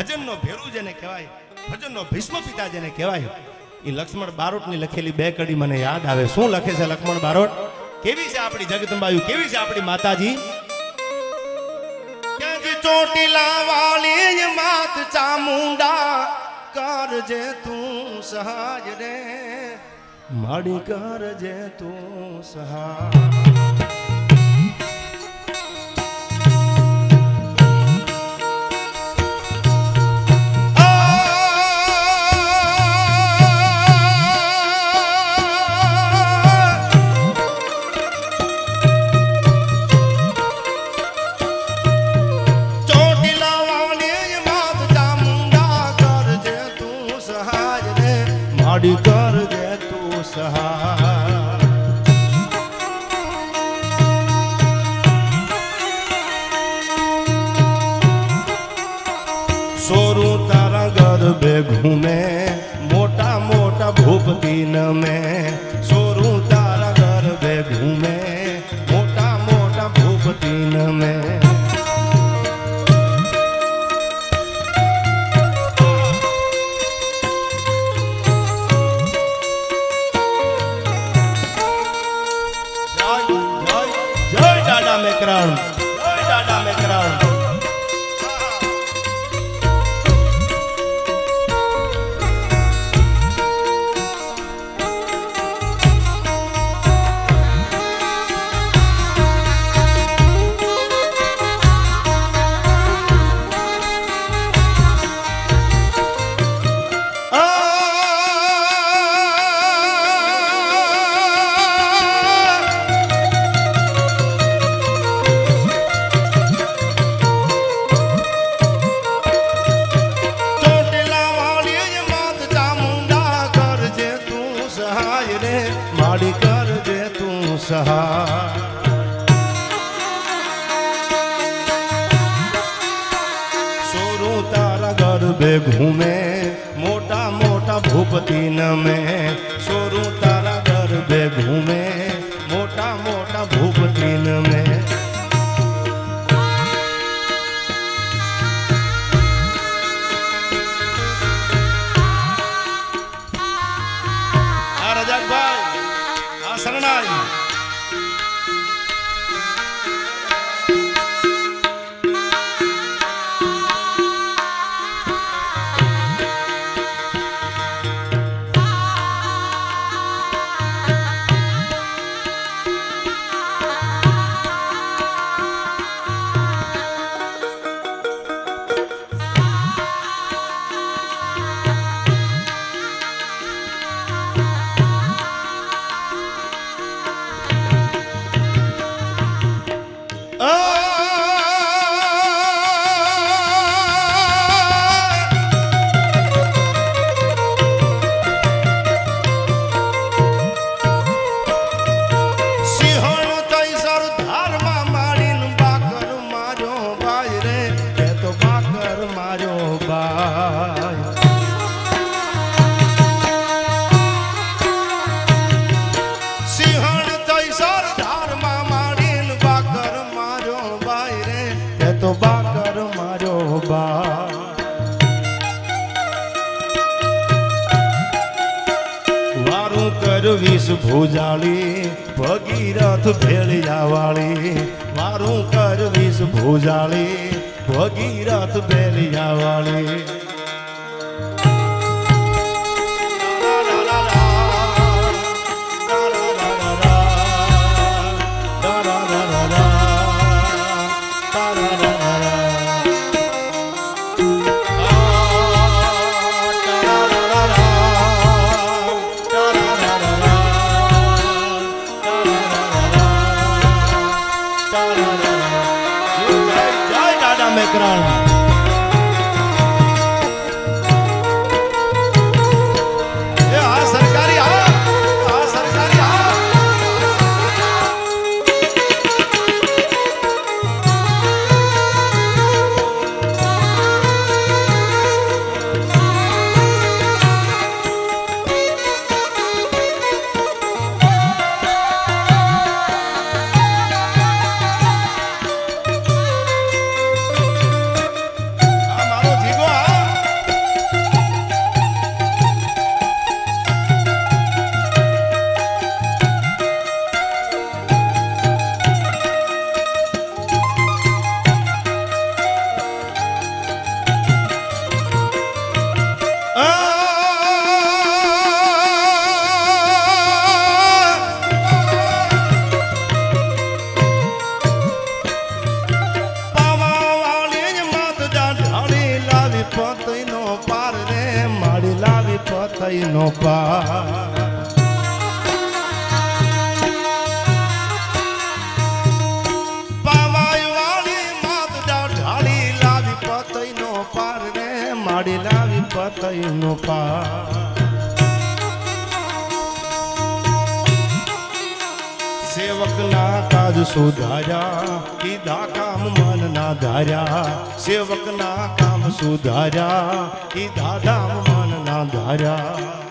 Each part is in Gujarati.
ભજનનો ભેરુ જેને કહેવાય, ભજનનો ભીષ્મ પિતા જેને કહેવાય, એ લક્ષ્મણ બારોટની લખેલી બે કડી મને યાદ આવે. શું લખે છે લક્ષ્મણ બારોટ? કેવી છે આપણી જગદંબાયું, કેવી છે આપણી માતાજી? ચોટીલા વાળી માત ચામુંડા કરજે તું સહાય રે, માડી કરજે તું સહાય. માડી કરજે તું સહાય. સોરું તારા ગરબે ઘૂમે, મોટા મોટા ભૂપતિ નમે. સોરું તારા ગરબે ઘૂમે, મોટા મોટા ભૂપતિ નમે. મેકરણ, જય દાદા મેકરણ. માડી કરજે તું સહાય. સોરું તારા ગરબે ઘૂમે, મોટા મોટા ભૂપતિ નમે. સોરું તારા ગરબે ઘૂમે, મોટા મોટા ભૂપતિ નમે. શરણાઈ તો બાકર માર્યો બા. વારું કરવીશ ભુજાળી, ભગીરથ ભેળિયા વાળી. વારું કરવીશ ભુજાળી, ભગીરથ ભેળિયા વાળી. મેકરણ પતઈનો પાર રે માડી લાવી પતઈનો પાર માડી લાવી પતઈનો પાર સેવકના કાજ સુધાર્યા કીધા કામ મનના ધાર્યા સેવકના કામ સુધાર્યા કીધા ધામ મનના ધાર્યા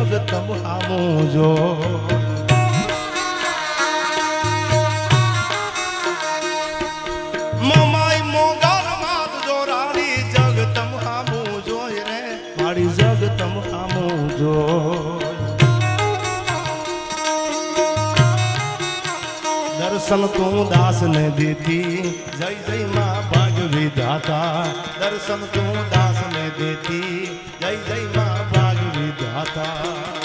જગતમ હામું જો મમાઈ મોગલ માત જોરાણી જગતમ હામું જોય રે મારી જગતમ હામું જો દર્શન તું દાસ ને દેતી જય જય માં ભાગ વિધાતા દર્શન તું દાસ ને દેતી જય જય માં ભાગ વિધાતા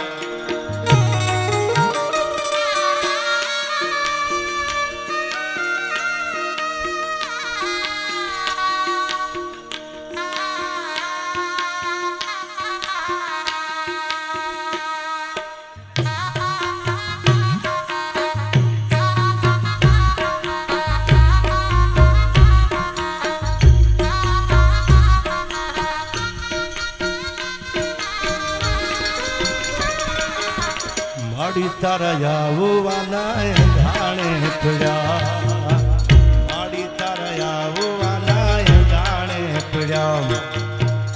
માડી તારા આવવાના જાણે પડ્યા માડી તારા આવવાના જાણે પડ્યા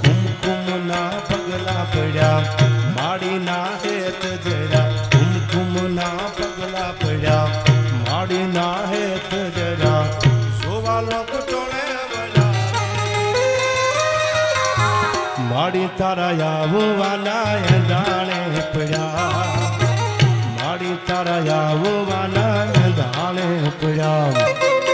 કુમકુમના પગલા પડ્યા માડીના હેત જરા કુમકુમના પગલા પડ્યા માડીના હેત જરા સોવા લોક ટોળે માડી તારા આવવાના જાણે પડ્યા માડી તારા આવવાના ધાણે પડ્યા